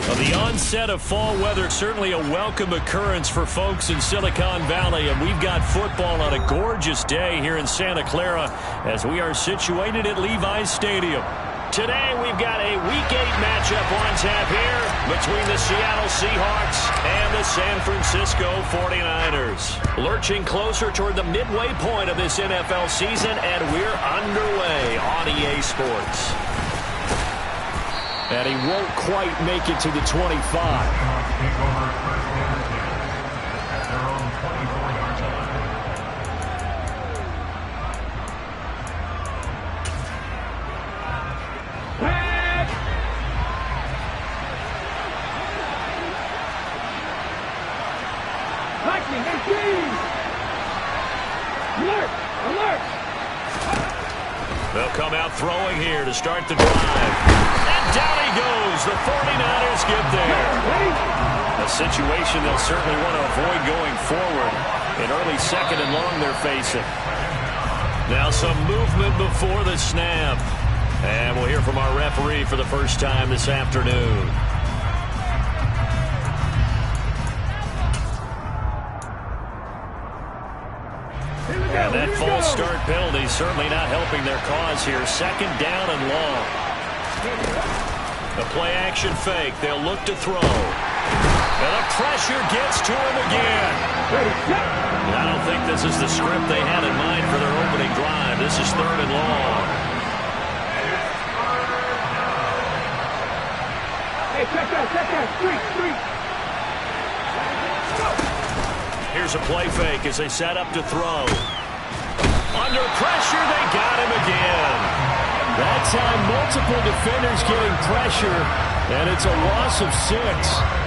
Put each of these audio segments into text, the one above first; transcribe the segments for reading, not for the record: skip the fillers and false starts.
Well, the onset of fall weather, certainly a welcome occurrence for folks in Silicon Valley, and we've got football on a gorgeous day here in Santa Clara as we are situated at Levi's Stadium. Today we've got a Week 8 matchup on tap here between the Seattle Seahawks and the San Francisco 49ers. Lurching closer toward the midway point of this NFL season, and we're underway on EA Sports. And he won't quite make it to the 25. They'll come out throwing here to start the drive. And down he goes. The 49ers get there. A situation they'll certainly want to avoid going forward. An early second and long they're facing. Now some movement before the snap. And we'll hear from our referee for the first time this afternoon. And that false start penalty certainly not helping their cause here. Second down and long. The play-action fake. They'll look to throw. And the pressure gets to him again. I don't think this is the script they had in mind for their opening drive. This is third and long. Hey, check that. Street. Here's a play fake as they set up to throw. Under pressure, they got him again. That time, multiple defenders getting pressure, and it's a loss of 6.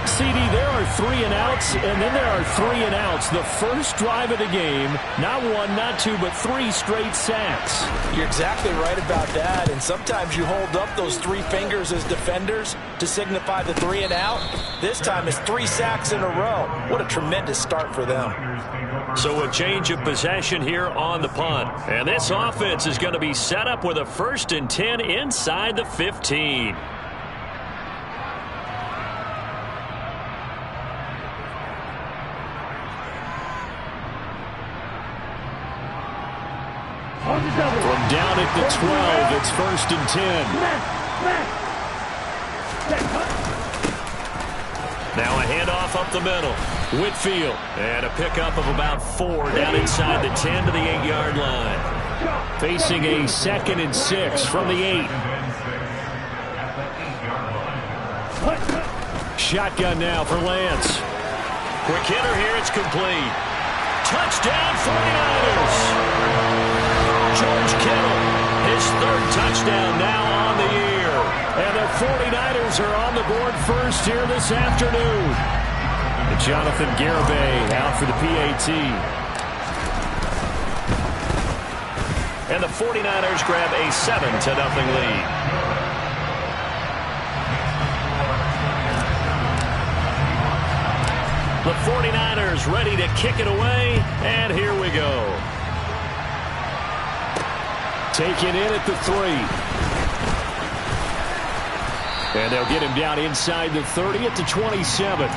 CD, there are 3 and outs, and then there are 3 and outs. The first drive of the game, not 1, not 2, but 3 straight sacks. You're exactly right about that, and sometimes you hold up those 3 fingers as defenders to signify the 3 and out. This time it's 3 sacks in a row. What a tremendous start for them. So a change of possession here on the punt. And this offense is going to be set up with a 1st and 10 inside the 15. From down at the 12, it's 1st and 10. Now a handoff up the middle. Whitfield, and a pickup of about 4 down inside the 10 to the 8-yard line. Facing a 2nd and 6 from the 8. Shotgun now for Lance. Quick hitter here, it's complete. Touchdown 49ers! George Kittle, his 3rd touchdown now on the year. And the 49ers are on the board first here this afternoon. And Jonathan Garibay out for the PAT. And the 49ers grab a 7-0 lead. The 49ers ready to kick it away, and here we go. Taken in at the 3. And they'll get him down inside the 30 at the 27.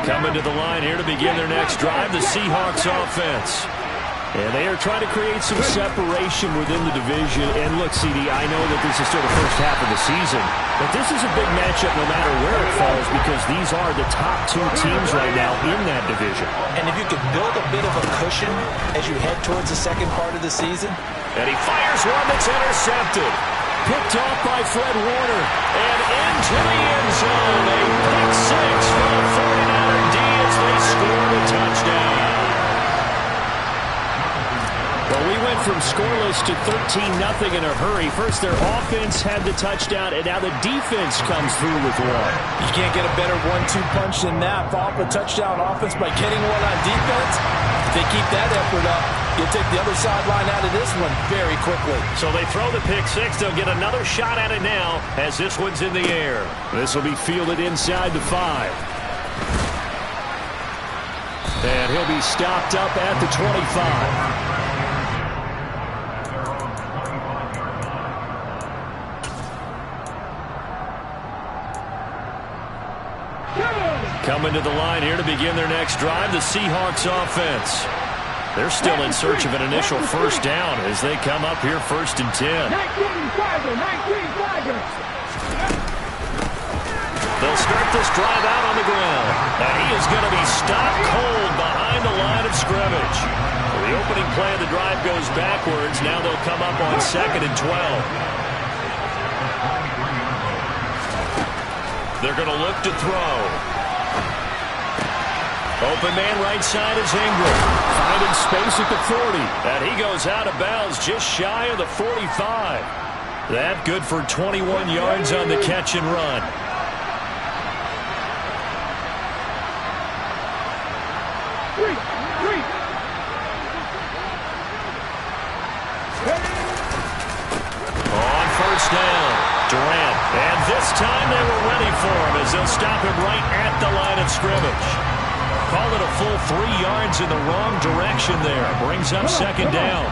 Coming to the line here to begin their next drive, the Seahawks offense. And they are trying to create some separation within the division. And look, CD, I know that this is still the first half of the season, but this is a big matchup no matter where it falls because these are the top 2 teams right now in that division. And if you can build a bit of a cushion as you head towards the second part of the season. And he fires one that's intercepted. Picked off by Fred Warner. And into the end zone. A pick 6 for the 49er D as they score the touchdown. Well, we went from scoreless to 13-0 in a hurry. First, their offense had the touchdown, and now the defense comes through with one. You can't get a better 1-2 punch than that. Follow up a touchdown offense by getting one on defense. If they keep that effort up, you'll take the other sideline out of this one very quickly. So they throw the pick 6. They'll get another shot at it now as this one's in the air. This will be fielded inside the 5. And he'll be stopped up at the 25. Coming to the line here to begin their next drive, the Seahawks offense. They're still in search of an initial first down as they come up here 1st and 10. They'll start this drive out on the ground. And he is going to be stopped cold behind the line of scrimmage. The opening play of the drive goes backwards. Now they'll come up on 2nd and 12. They're going to look to throw. Open man right side is Ingram. Finding space at the 40. And he goes out of bounds just shy of the 45. That good for 21 yards on the catch and run. On first down, Durant. And this time they were ready for him as they'll stop him right at the line of scrimmage. Call it a full 3 yards in the wrong direction there. Brings up 2nd down.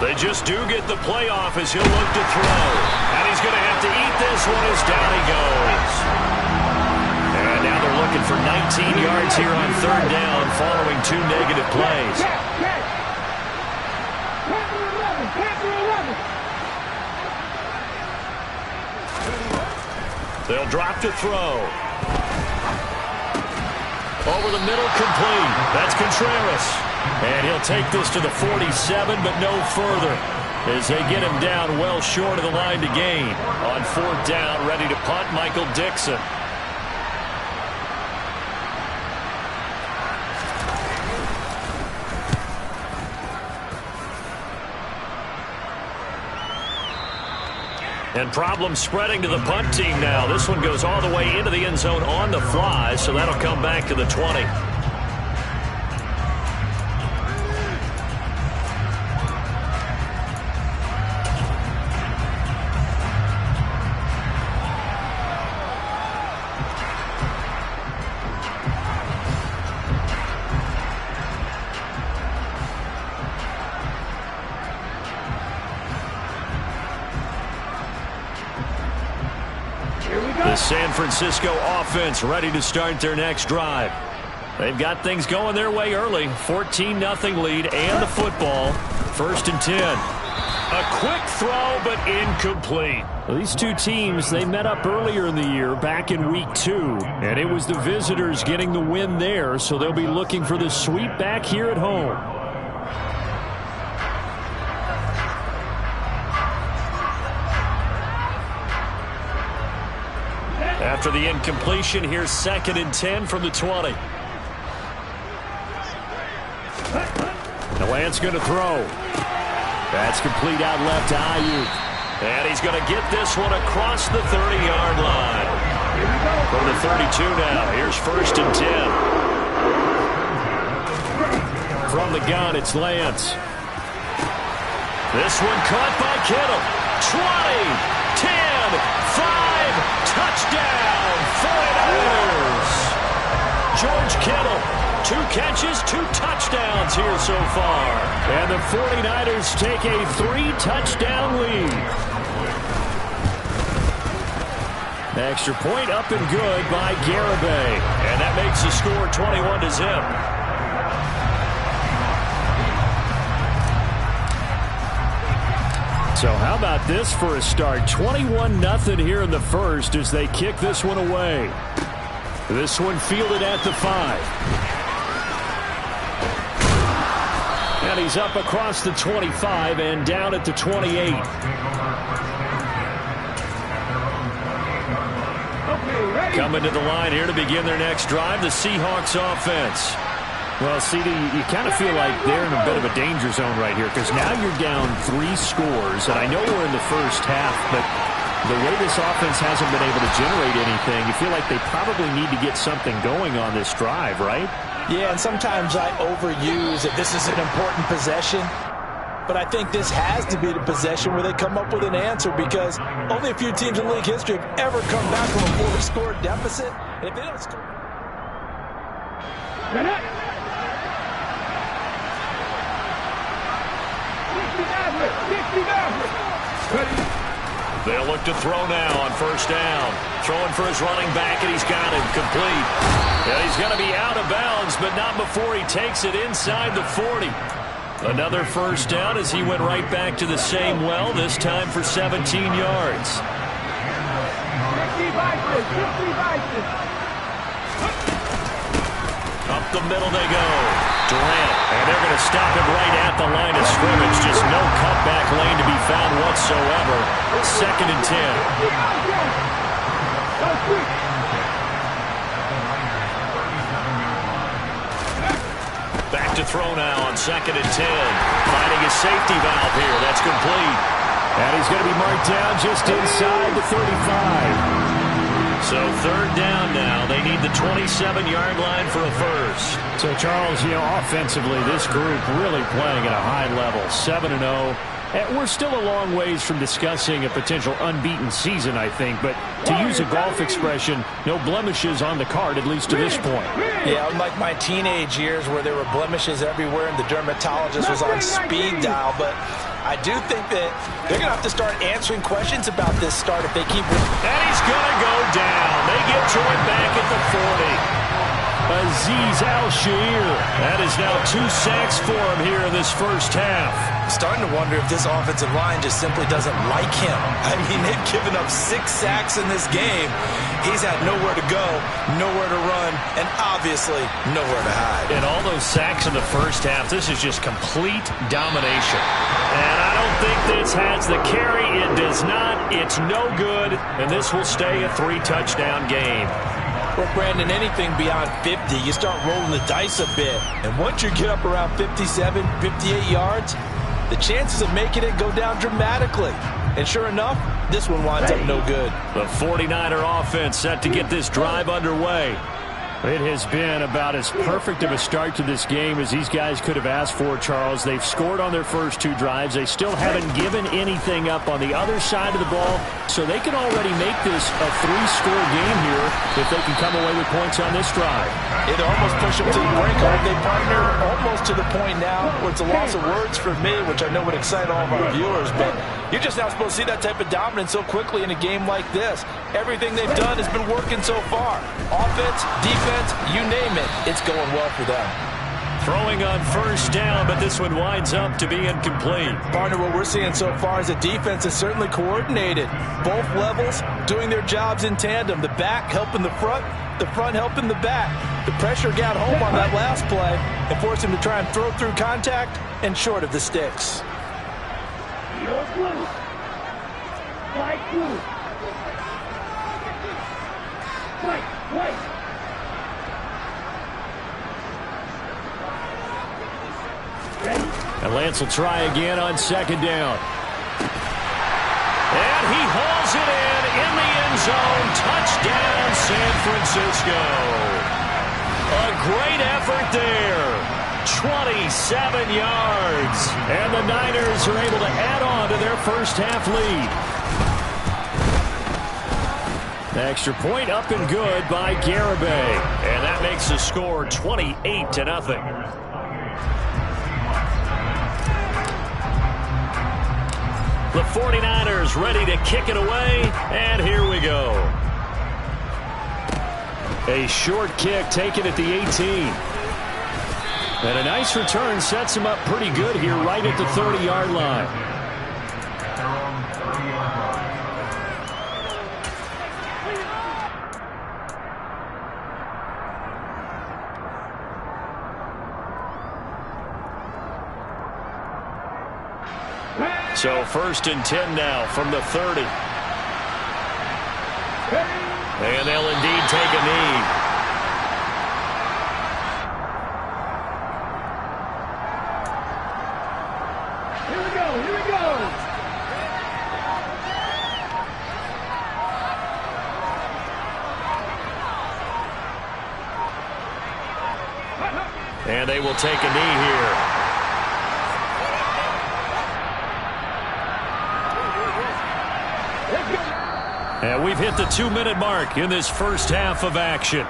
They just do get the playoff as he'll look to throw. And he's going to have to eat this one as down he goes. And now they're looking for 19 yards here on 3rd down following 2 negative plays. They'll drop to throw. Over the middle, complete. That's Contreras. And he'll take this to the 47, but no further, as they get him down well short of the line to gain. On 4th down, ready to punt, Michael Dixon. And problems spreading to the punt team now. This one goes all the way into the end zone on the fly, so that'll come back to the 20. The San Francisco offense ready to start their next drive. They've got things going their way early. 14-0 lead and the football. 1st and 10. A quick throw, but incomplete. Well, these two teams, they met up earlier in the year, back in week 2. And it was the visitors getting the win there, so they'll be looking for the sweep back here at home. After the incompletion, here's 2nd and 10 from the 20. Lance going to throw. That's complete out left to Ayuk. And he's going to get this one across the 30-yard line. From the 32 now, here's 1st and 10. From the gun, it's Lance. This one caught by Kittle. 20, 10, 5, touchdown, 49ers. George Kittle, 2 catches, 2 touchdowns here so far. And the 49ers take a 3-touchdown lead. Extra point up and good by Garibay. And that makes the score 21-0. So how about this for a start? 21-0 here in the first as they kick this one away. This one fielded at the 5. And he's up across the 25 and down at the 28. Coming to the line here to begin their next drive, the Seahawks offense. Well, CD, you kind of feel like they're in a bit of a danger zone right here because now you're down 3 scores, and I know we're in the first half, but the way this offense hasn't been able to generate anything, you feel like they probably need to get something going on this drive, right? Yeah, and sometimes I overuse it. This is an important possession. but I think this has to be the possession where they come up with an answer, because only a few teams in league history have ever come back from a 4-score deficit. And if they don't score... They'll look to throw now on first down. Throwing for his running back, and he's got him complete. Yeah, he's going to be out of bounds, but not before he takes it inside the 40. Another first down as he went right back to the same well, this time for 17 yards. Up the middle they go. Durant, and they're going to stop him right at the line of scrimmage. Just no cutback lane to be found whatsoever. 2nd and 10. Back to throw now on 2nd and 10. Finding a safety valve here. That's complete. And he's going to be marked down just inside the 35. So 3rd down now. They need the 27-yard line for a first. So, Charles, offensively, this group really playing at a high level. 7-0. And we're still a long ways from discussing a potential unbeaten season, I think. But to use a golf expression, no blemishes on the card, at least to this point. Yeah, unlike my teenage years where there were blemishes everywhere and the dermatologist was on speed dial. But I do think that they're going to have to start answering questions about this start if they keep... And he's going to go down. They get to it back at the 40. Azeez Al-Shaair. That is now 2 sacks for him here in this first half. Starting to wonder if this offensive line just simply doesn't like him. I mean, they've given up 6 sacks in this game. He's had nowhere to go, nowhere to run, and obviously nowhere to hide. And all those sacks in the first half, this is just complete domination. And I don't think this has the carry. It does not. It's no good. And this will stay a 3-touchdown game. Well, Brandon, anything beyond 50, you start rolling the dice a bit. And once you get up around 57, 58 yards, the chances of making it go down dramatically. And sure enough, this one winds up no good. The 49er offense set to get this drive underway. It has been about as perfect of a start to this game as these guys could have asked for, Charles. They've scored on their first 2 drives. They still haven't given anything up on the other side of the ball, so they can already make this a 3-score game here if they can come away with points on this drive. It almost pushed them to the brink, aren't they, partner? Almost to the point now where it's a loss of words for me, which I know would excite all of our viewers, but you're just not supposed to see that type of dominance so quickly in a game like this. Everything they've done has been working so far. Offense, defense, you name it, it's going well for them. Throwing on first down, but this one winds up to be incomplete. Partner, what we're seeing so far is the defense is certainly coordinated. Both levels doing their jobs in tandem. The back helping the front helping the back. The pressure got home on that last play and forced him to try and throw through contact and short of the sticks. And Lance will try again on 2nd down. And he hauls it in the end zone. Touchdown, San Francisco. A great effort there. 27 yards. And the Niners are able to add on to their first half lead. Extra point up and good by Garibay. And that makes the score 28-0. The 49ers ready to kick it away, and here we go. A short kick taken at the 18. And a nice return sets him up pretty good here right at the 30-yard line. So 1st and 10 now from the 30. And they'll indeed take a knee. Here we go, here we go. And they will take a knee here. And we've hit the 2-minute mark in this first half of action.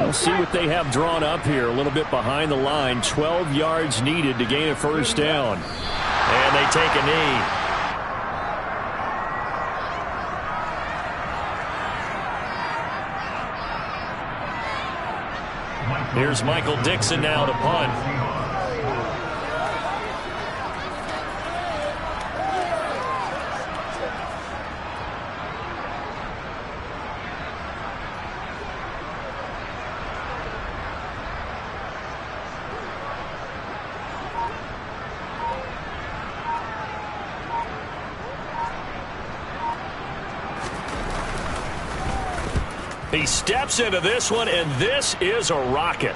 We'll see what they have drawn up here. A little bit behind the line. 12 yards needed to gain a first down. And they take a knee. Here's Michael Dixon now to punt. He steps into this one, and this is a rocket.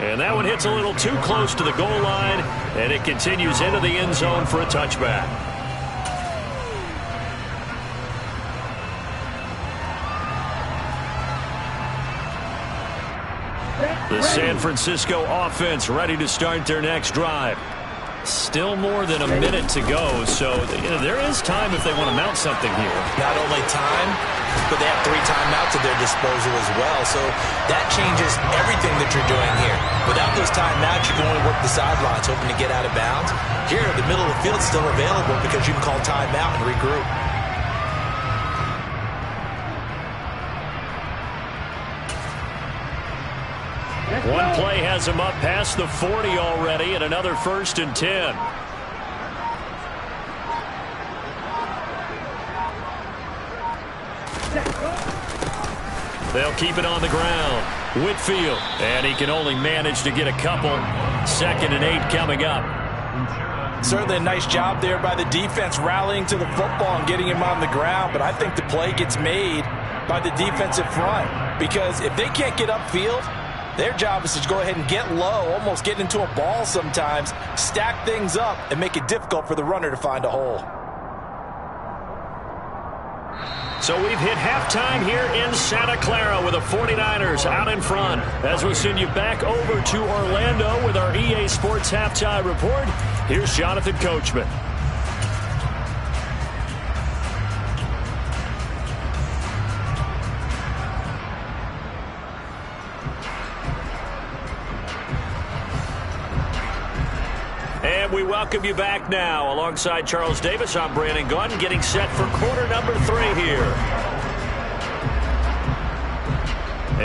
And that one hits a little too close to the goal line, and it continues into the end zone for a touchback. The San Francisco offense ready to start their next drive. Still more than a minute to go, so there is time if they want to mount something here. Not only time, but they have 3 timeouts at their disposal as well, so that changes everything that you're doing here. Without those timeouts, you can only work the sidelines, hoping to get out of bounds. Here, the middle of the field is still available because you can call timeout and regroup. One play has him up past the 40 already, and another 1st and 10. They'll keep it on the ground. Whitfield, and he can only manage to get a couple. 2nd and 8 coming up. Certainly a nice job there by the defense rallying to the football and getting him on the ground, but I think the play gets made by the defensive front because if they can't get upfield, their job is to go ahead and get low, almost get into a ball sometimes, stack things up, and make it difficult for the runner to find a hole. So we've hit halftime here in Santa Clara with the 49ers out in front. As we send you back over to Orlando with our EA Sports Halftime Report, here's Jonathan Coachman. And we welcome you back now. Alongside Charles Davis, I'm Brandon Gaudin, getting set for quarter number 3 here.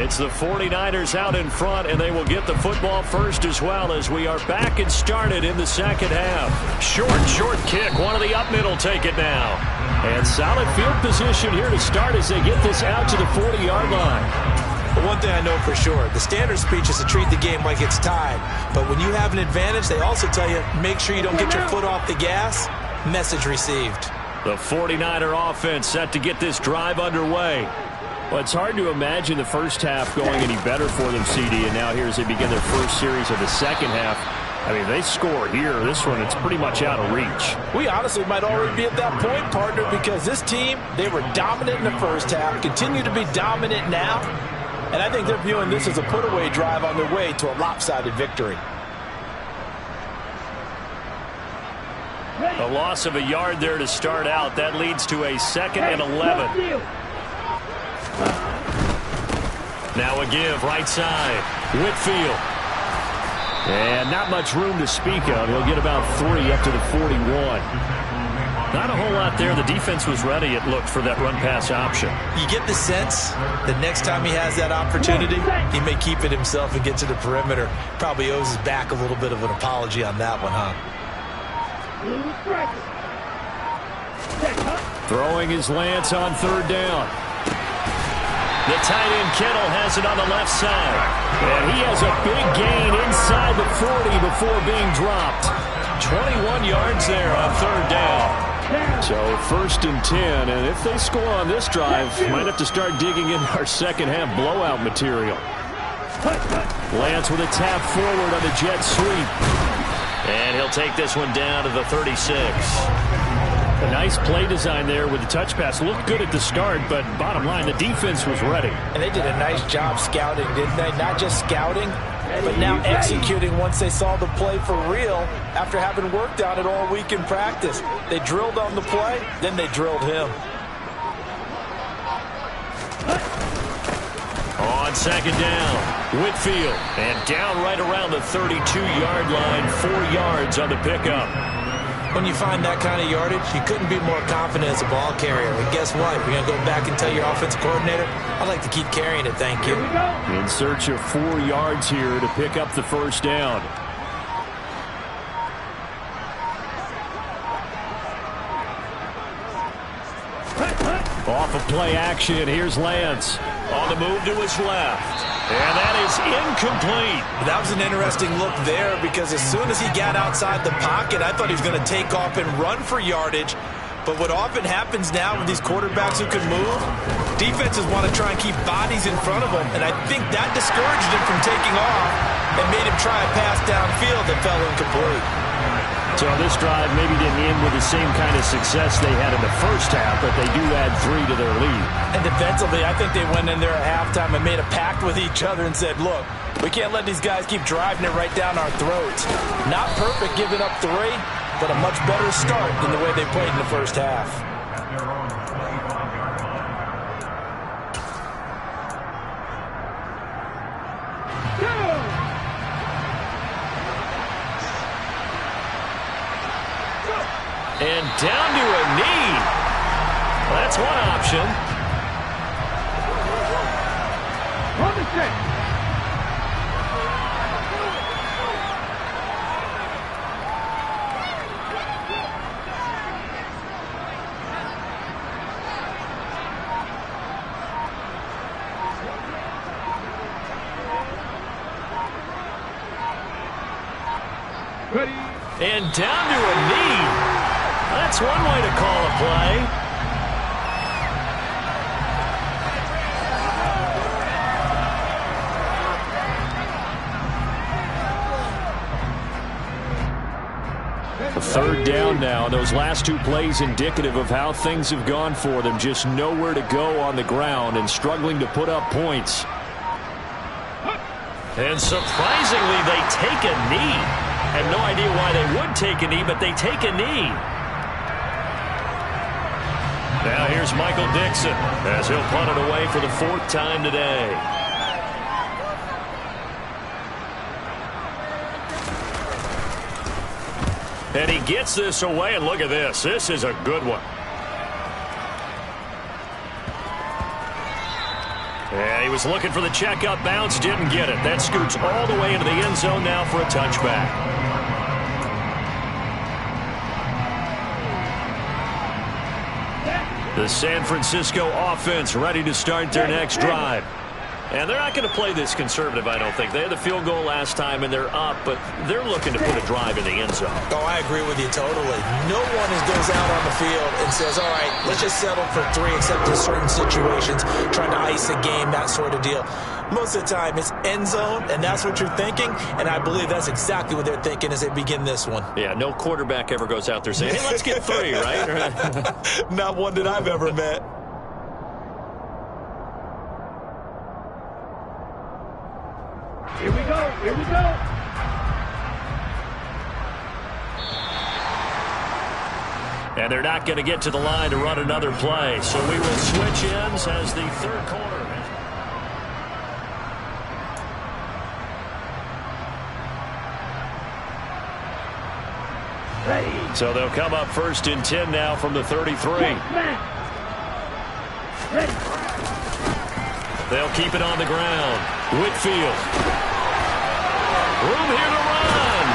It's the 49ers out in front, and they will get the football first as well as we are back and started in the second half. Short kick. One of the up middle take it now. And solid field position here to start as they get this out to the 40-yard line. But one thing I know for sure, the standard speech is to treat the game like it's tied. But when you have an advantage, they also tell you, make sure you don't get your foot off the gas. Message received. The 49er offense set to get this drive underway. Well, it's hard to imagine the first half going any better for them, CD. And now here as they begin their first series of the second half. I mean, they score here. This one, it's pretty much out of reach. We honestly might already be at that point, partner, because this team, they were dominant in the first half, continue to be dominant now. And I think they're viewing this as a put-away drive on their way to a lopsided victory. A loss of a yard there to start out. That leads to a 2nd and 11. Now a give, right side. Whitfield. And not much room to speak of. He'll get about 3 up to the 41. Not a whole lot there. The defense was ready, it looked, for that run-pass option. You get the sense that next time he has that opportunity, he may keep it himself and get to the perimeter. Probably owes his back a little bit of an apology on that one, huh? Throwing his Lance on 3rd down. The tight end Kittle has it on the left side. And he has a big gain inside the 40 before being dropped. 21 yards there on 3rd down. So 1st and 10, and if they score on this drive, might have to start digging in our second half blowout material. Lance with a tap forward on the jet sweep. And he'll take this one down to the 36. A nice play design there with the touch pass. Looked good at the start, but bottom line, the defense was ready. And they did a nice job scouting, didn't they? Not just scouting, but now executing once they saw the play for real after having worked on it all week in practice. They drilled on the play, then they drilled him. On second down, Whitfield, and down right around the 32-yard line, 4 yards on the pickup. When you find that kind of yardage, you couldn't be more confident as a ball carrier. And guess what? You're going to go back and tell your offensive coordinator, I'd like to keep carrying it, thank you. In search of 4 yards here to pick up the first down. Off of play action, here's Lance. On the move to his left. And that is incomplete. That was an interesting look there because as soon as he got outside the pocket, I thought he was going to take off and run for yardage. But what often happens now with these quarterbacks who can move, defenses want to try and keep bodies in front of them. And I think that discouraged him from taking off and made him try a pass downfield that fell incomplete. So this drive maybe didn't end with the same kind of success they had in the first half, but they do add 3 to their lead. And defensively, I think they went in there at halftime and made a pact with each other and said, look, we can't let these guys keep driving it right down our throats. Not perfect giving up 3, but a much better start than the way they played in the first half. And down to a knee. Well, that's one option. On the stick. Ready. And down to a knee. That's one way to call a play. A third down now. Those last 2 plays indicative of how things have gone for them. Just nowhere to go on the ground and struggling to put up points. And surprisingly, they take a knee. I have no idea why they would take a knee, but they take a knee. Now here's Michael Dixon as he'll punt it away for the 4th time today. And he gets this away, and look at this. This is a good one. And he was looking for the checkup bounce, didn't get it. That scoots all the way into the end zone now for a touchback. The San Francisco offense ready to start their next drive. And they're not going to play this conservative, I don't think. They had the field goal last time, and they're up, but they're looking to put a drive in the end zone. Oh, I agree with you totally. No one goes out on the field and says, all right, let's just settle for 3, except in certain situations, trying to ice a game, that sort of deal. Most of the time, it's end zone, and that's what you're thinking, and I believe that's exactly what they're thinking as they begin this one. Yeah, no quarterback ever goes out there saying, hey, let's get 3, right? Not one that I've ever met. Here we go. Here we go. And they're not going to get to the line to run another play. So we will switch ends as the 3rd quarter. Ready. So they'll come up 1st and 10 now from the 33. Ready. They'll keep it on the ground. Whitfield. Room here to run.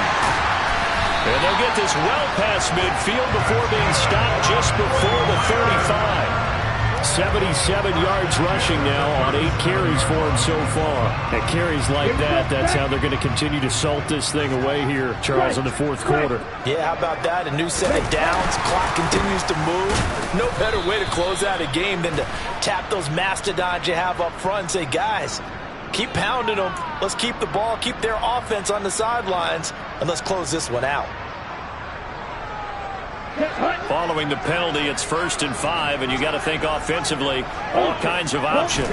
And they'll get this well past midfield before being stopped just before the 35. 77 yards rushing now on 8 carries for him so far. And carries like that, that's how they're going to continue to salt this thing away here, Charles, in the 4th quarter. Yeah, how about that? A new set of downs. Clock continues to move. No better way to close out a game than to tap those mastodons you have up front and say, guys, keep pounding them. Let's keep the ball, keep their offense on the sidelines, and let's close this one out. Following the penalty, it's 1st and 5, and you got to think offensively, all kinds of options.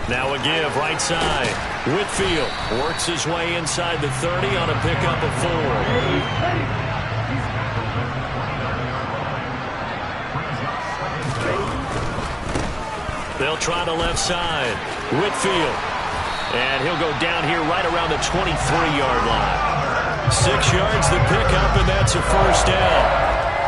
Now a give, right side. Whitfield works his way inside the 30 on a pickup of 4. They'll try the left side. Whitfield. And he'll go down here right around the 23-yard line. 6 yards the pickup, and that's a first down.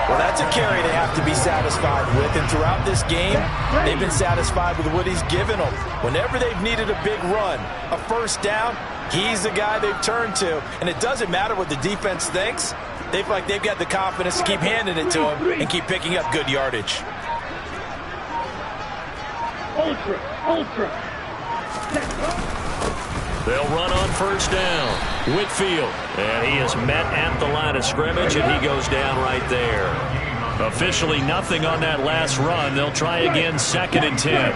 Well, that's a carry they have to be satisfied with, and throughout this game, they've been satisfied with what he's given them. Whenever they've needed a big run, a first down, he's the guy they've turned to. And it doesn't matter what the defense thinks. They feel like they've got the confidence to keep handing it to him and keep picking up good yardage. Ultra. They'll run on first down. Whitfield. And he is met at the line of scrimmage, and he goes down right there. Officially nothing on that last run. They'll try again, 2nd and 10.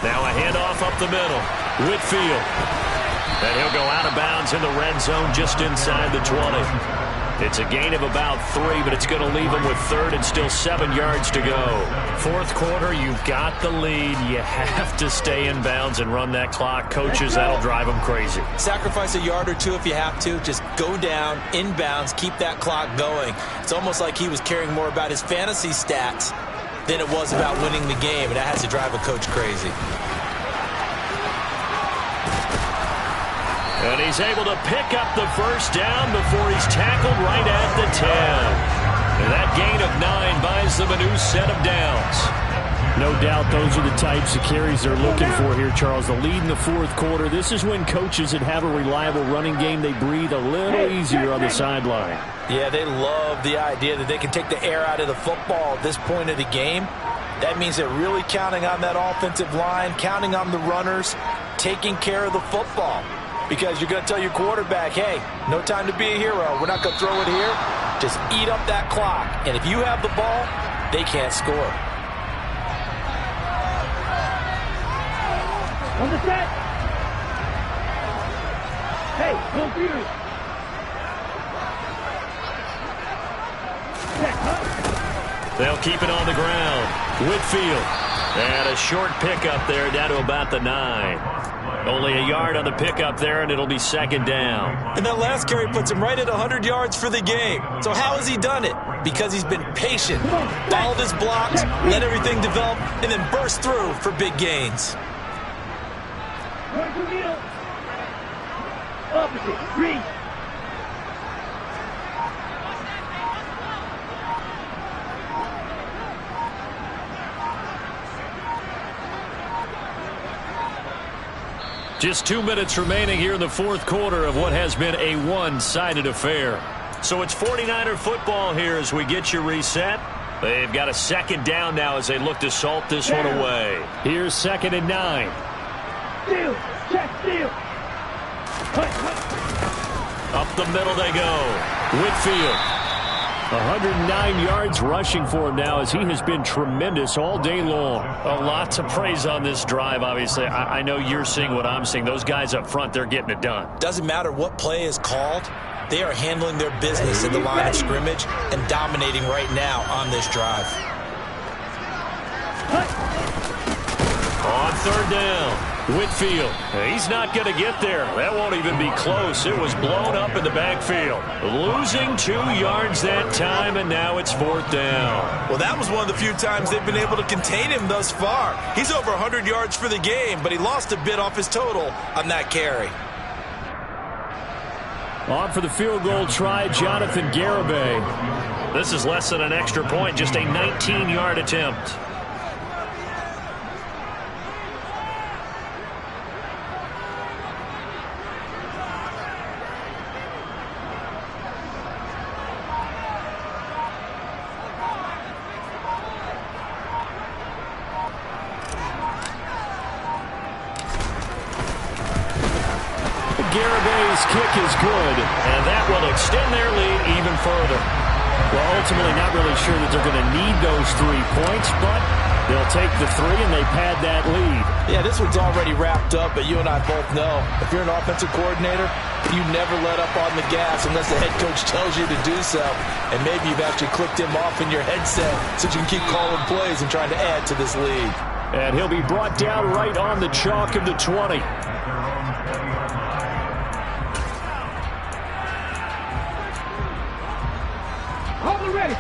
Now a handoff up the middle. Whitfield. And he'll go out of bounds in the red zone just inside the 20. It's a gain of about 3, but it's going to leave him with 3rd and still 7 yards to go. 4th quarter, you've got the lead. You have to stay in bounds and run that clock. Coaches, that'll drive them crazy. Sacrifice a yard or 2 if you have to. Just go down, in bounds, keep that clock going. It's almost like he was caring more about his fantasy stats than it was about winning the game, and that has to drive a coach crazy. And he's able to pick up the first down before he's tackled right at the 10. And that gain of 9 buys them a new set of downs. No doubt those are the types of carries they're looking for here, Charles. The lead in the 4th quarter. This is when coaches that have a reliable running game, they breathe a little easier on the sideline. Yeah, they love the idea that they can take the air out of the football at this point of the game. That means they're really counting on that offensive line, counting on the runners, taking care of the football. Because you're going to tell your quarterback, hey, no time to be a hero. We're not going to throw it here. Just eat up that clock. And if you have the ball, they can't score. On the set. Hey, don't beat it. They'll keep it on the ground. Whitfield. And a short pickup there down to about the 9. Only a yard on the pickup there, and it'll be 2nd down. And that last carry puts him right at 100 yards for the game. So how has he done it? Because he's been patient, followed his blocks, let everything develop, and then burst through for big gains. Opposite, green. Just 2 minutes remaining here in the 4th quarter of what has been a one-sided affair. So it's 49er football here as we get you reset. They've got a 2nd down now as they look to salt this one away. Here's 2nd and 9. Steal, check, steal. Up the middle they go. Whitfield. 109 yards rushing for him now as he has been tremendous all day long. A lot to praise on this drive, obviously. I know you're seeing what I'm seeing. Those guys up front, they're getting it done. Doesn't matter what play is called. They are handling their business at the line of scrimmage and dominating right now on this drive. On 3rd down. Whitfield, he's not going to get there. That won't even be close. It was blown up in the backfield. Losing 2 yards that time, and now it's 4th down. Well, that was one of the few times they've been able to contain him thus far. He's over 100 yards for the game, but he lost a bit off his total on that carry. On for the field goal try, Jonathan Garibay. This is less than an extra point, just a 19-yard attempt. Garibay Gray's kick is good, and that will extend their lead even further. Well, ultimately not really sure that they're going to need those 3 points, but they'll take the 3 and they pad that lead. Yeah, this one's already wrapped up, but you and I both know if you're an offensive coordinator, you never let up on the gas unless the head coach tells you to do so. And maybe you've actually clicked him off in your headset so you can keep calling plays and trying to add to this lead. And he'll be brought down right on the chalk of the 20. Hold it ready.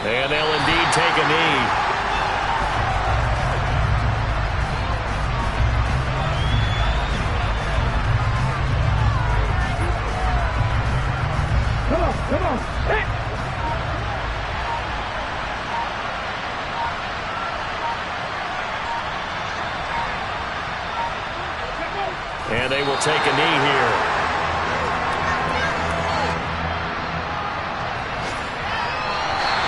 And they'll indeed take a knee. Come on. Hey. And they will take a knee here.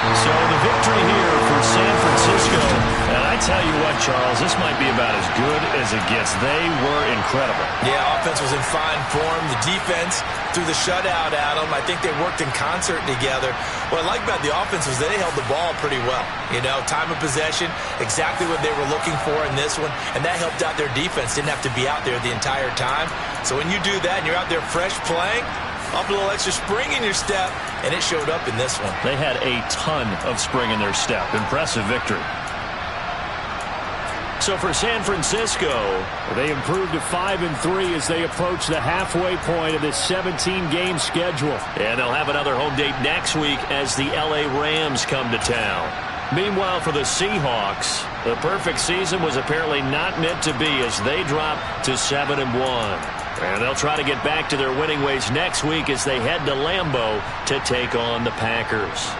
So the victory here for San Francisco. And I tell you what, Charles, this might be about as good as it gets. They were incredible. Yeah, offense was in fine form. The defense threw the shutout at them. I think they worked in concert together. What I like about the offense was they held the ball pretty well. You know, time of possession, exactly what they were looking for in this one. And that helped out their defense. Didn't have to be out there the entire time. So when you do that and you're out there fresh playing, up a little extra spring in your step, and it showed up in this one. They had a ton of spring in their step. Impressive victory. So for San Francisco, they improved to 5-3 as they approach the halfway point of this 17-game schedule. And they'll have another home date next week as the LA Rams come to town. Meanwhile, for the Seahawks, the perfect season was apparently not meant to be as they drop to 7-1. And they'll try to get back to their winning ways next week as they head to Lambeau to take on the Packers.